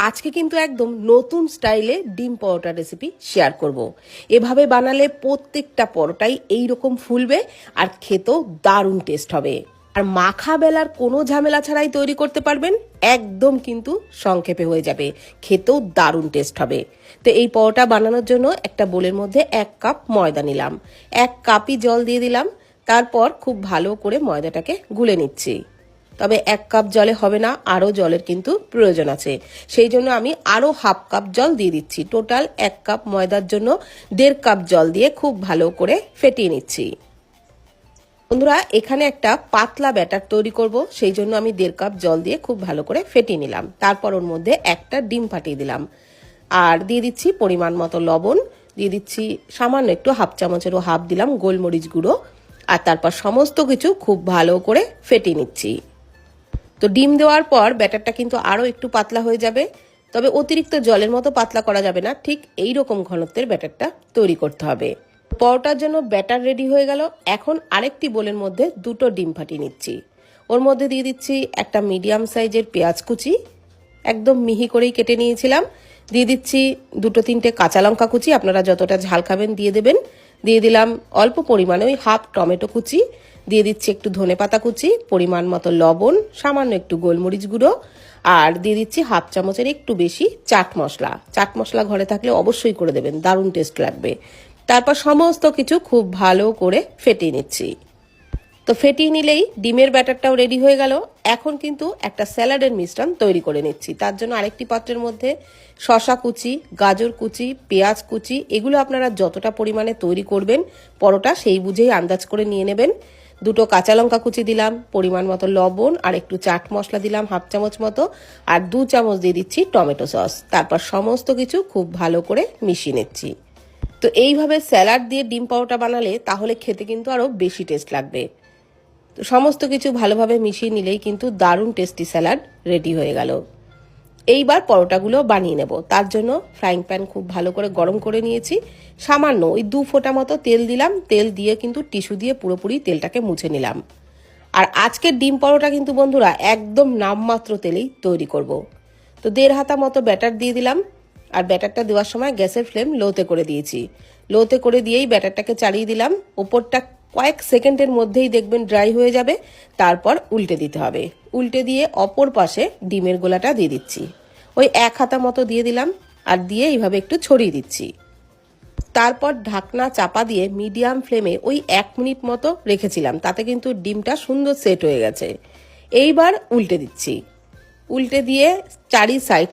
আজকে কিন্তু একদম নতুন স্টাইলে ডিম পরোটা রেসিপি শেয়ার করব। এভাবে বানালে প্রত্যেকটা পরোটাই এইরকম ফুলবে আর খেতেও দারুণ টেস্ট হবে। আর মাখা বেলার কোনো ঝামেলা ছাড়াই তৈরি করতে পারবেন, একদম কিন্তু সংক্ষেপে হয়ে যাবে, খেতেও দারুণ টেস্ট হবে। তো এই পরোটা বানানোর জন্য একটা বোলের মধ্যে 1 কাপ ময়দা নিলাম, 1 কাপই জল দিয়ে দিলাম। তারপর খুব ভালো করে ময়দাটাকে গুলে নিচ্ছি। তবে 1 কাপ জলে হবে না, আরও জলের কিন্তু প্রয়োজন আছে। সেই জন্য আমি আরও হাফ কাপ জল দিয়ে দিচ্ছি। টোটাল 1 কাপ ময়দার জন্য 1.5 কাপ জল দিয়ে খুব ভালো করে ফেটিয়ে নিচ্ছি। বন্ধুরা, এখানে একটা পাতলা ব্যাটার তৈরি করব, সেই জন্য আমি 1.5 কাপ জল দিয়ে খুব ভালো করে ফেটিয়ে নিলাম। তারপর ওর মধ্যে একটা ডিম ফাটিয়ে দিলাম আর দিয়ে দিচ্ছি পরিমাণ মতো লবণ, দিয়ে দিচ্ছি সামান্য একটু হাফ চামচেরও হাফ দিলাম গোলমরিচ গুঁড়ো। আর তারপর সমস্ত কিছু খুব ভালো করে ফেটিয়ে নিচ্ছি। তো ডিম দেওয়ার পর ব্যাটারটা কিন্তু আরও একটু পাতলা হয়ে যাবে, তবে অতিরিক্ত জলের মতো পাতলা করা যাবে না, ঠিক এই রকম ঘনত্বের ব্যাটারটা তৈরি করতে হবে। পরোটার জন্য ব্যাটার রেডি হয়ে গেল। এখন আরেকটি বোলের মধ্যে 2টো ডিম ফাটিয়ে নিচ্ছি। ওর মধ্যে দিয়ে দিচ্ছি একটা মিডিয়াম সাইজের পেঁয়াজ কুচি, একদম মিহি করেই কেটে নিয়েছিলাম। দিয়ে দিচ্ছি 2-3টে কাঁচা লঙ্কা কুচি, আপনারা যতটা ঝাল খাবেন দিয়ে দেবেন। দিয়ে দিলাম অল্প পরিমাণে ওই হাফ টমেটো কুচি, দিয়ে দিচ্ছি একটু ধনেপাতা কুচি, পরিমাণ মতো লবণ, সামান্য একটু গোলমরিচ গুঁড়ো, আর দিয়ে দিচ্ছি হাফ চামচের একটু বেশি চাট মশলা। চাট মশলা ঘরে থাকলে অবশ্যই করে দেবেন, দারুণ টেস্ট লাগবে। তারপর সমস্ত কিছু খুব ভালো করে ফেটিয়ে নিচ্ছি। তো ফেটিয়ে নিলেই ডিমের ব্যাটারটাও রেডি হয়ে গেল। এখন কিন্তু একটা স্যালাডের মিশ্রণ তৈরি করে নিচ্ছি। তার জন্য আরেকটি পাত্রের মধ্যে শসা কুচি, গাজর কুচি, পেঁয়াজ কুচি, এগুলো আপনারা যতটা পরিমাণে তৈরি করবেন পরোটা সেই বুঝেই আন্দাজ করে নিয়ে নেবেন। 2টো কাঁচা লঙ্কা কুচি দিলাম, পরিমাণ মতো লবণ আর একটু চাট মশলা দিলাম হাফ চামচ মতো, আর 2 চামচ দিয়ে দিচ্ছি টমেটো সস। তারপর সমস্ত কিছু খুব ভালো করে মিশিয়ে নিচ্ছি। তো এইভাবে স্যালাড দিয়ে ডিম পরোটা বানালে তাহলে খেতে কিন্তু আরও বেশি টেস্ট লাগবে। তো সমস্ত কিছু ভালোভাবে মিশিয়ে নিলেই কিন্তু দারুণ টেস্টি স্যালাড রেডি হয়ে গেল। এইবার পরোটাগুলো বানিয়ে নেব। তার জন্য ফ্রাইং প্যান খুব ভালো করে গরম করে নিয়েছি। সামান্য ওই 2 ফোঁটা মতো তেল দিলাম, তেল দিয়ে কিন্তু টিস্যু দিয়ে পুরোপুরি তেলটাকে মুছে নিলাম। আর আজকের ডিম পরোটা কিন্তু বন্ধুরা একদম নামমাত্র তেলেই তৈরি করব। তো 1.5 হাতা মতো ব্যাটার দিয়ে দিলাম, আর ব্যাটারটা দেওয়ার সময় গ্যাসের ফ্লেম লোতে করে দিয়েছি। লোতে করে দিয়েই ব্যাটারটাকে চালিয়ে দিলাম। ওপরটা কয়েক সেকেন্ডের মধ্যেই দেখবেন ড্রাই হয়ে যাবে। তারপর উল্টে দিতে হবে। উল্টে দিয়ে অপর পাশে ডিমের গোলাটা দিয়ে দিচ্ছি। ওই 1 হাতা মতো দিয়ে দিলাম, আর দিয়ে এইভাবে একটু ছড়িয়ে দিচ্ছি। তারপর ঢাকনা চাপা দিয়ে মিডিয়াম ফ্লেমে ওই 1 মিনিট মতো রেখেছিলাম, তাতে কিন্তু ডিমটা সুন্দর সেট হয়ে গেছে। এইবার উল্টে দিচ্ছি। উল্টে দিয়ে চারি সাইড